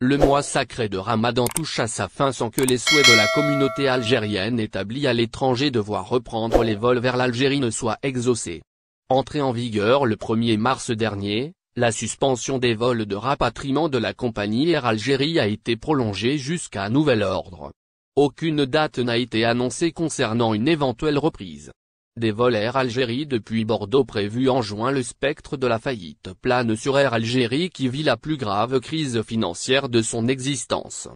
Le mois sacré de Ramadan touche à sa fin sans que les souhaits de la communauté algérienne établie à l'étranger de voir reprendre les vols vers l'Algérie ne soient exaucés. Entrée en vigueur le 1er mars dernier, la suspension des vols de rapatriement de la compagnie Air Algérie a été prolongée jusqu'à nouvel ordre. Aucune date n'a été annoncée concernant une éventuelle reprise des vols Air Algérie depuis Bordeaux prévus en juin. Le spectre de la faillite plane sur Air Algérie qui vit la plus grave crise financière de son existence.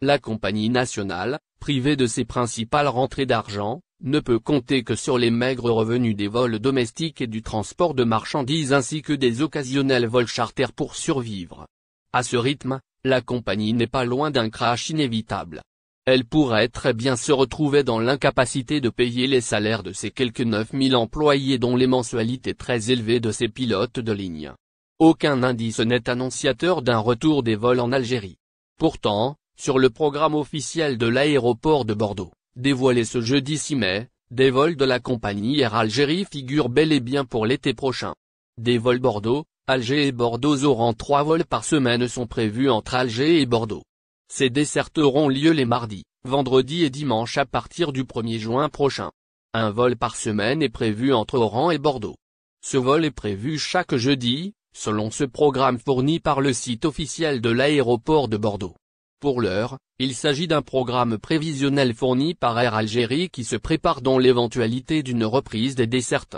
La compagnie nationale, privée de ses principales rentrées d'argent, ne peut compter que sur les maigres revenus des vols domestiques et du transport de marchandises ainsi que des occasionnels vols charters pour survivre. À ce rythme, la compagnie n'est pas loin d'un crash inévitable. Elle pourrait très bien se retrouver dans l'incapacité de payer les salaires de ses quelques 9000 employés dont les mensualités très élevées de ses pilotes de ligne. Aucun indice n'est annonciateur d'un retour des vols en Algérie. Pourtant, sur le programme officiel de l'aéroport de Bordeaux, dévoilé ce jeudi 6 mai, des vols de la compagnie Air Algérie figurent bel et bien pour l'été prochain. Des vols Bordeaux, Alger et Bordeaux auront 3 vols par semaine sont prévus entre Alger et Bordeaux. Ces dessertes auront lieu les mardis, vendredis et dimanches à partir du 1er juin prochain. Un vol par semaine est prévu entre Oran et Bordeaux. Ce vol est prévu chaque jeudi, selon ce programme fourni par le site officiel de l'aéroport de Bordeaux. Pour l'heure, il s'agit d'un programme prévisionnel fourni par Air Algérie qui se prépare dans l'éventualité d'une reprise des dessertes.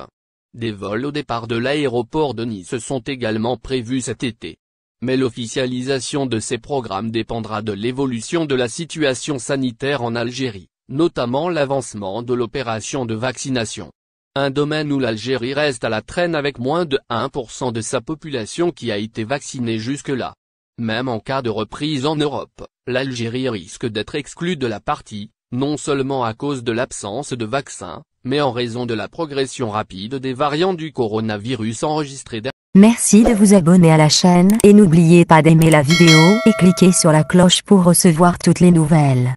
Des vols au départ de l'aéroport de Nice sont également prévus cet été. Mais l'officialisation de ces programmes dépendra de l'évolution de la situation sanitaire en Algérie, notamment l'avancement de l'opération de vaccination. Un domaine où l'Algérie reste à la traîne avec moins de 1% de sa population qui a été vaccinée jusque-là. Même en cas de reprise en Europe, l'Algérie risque d'être exclue de la partie, non seulement à cause de l'absence de vaccins, mais en raison de la progression rapide des variants du coronavirus enregistrés. Merci de vous abonner à la chaîne et n'oubliez pas d'aimer la vidéo et cliquer sur la cloche pour recevoir toutes les nouvelles.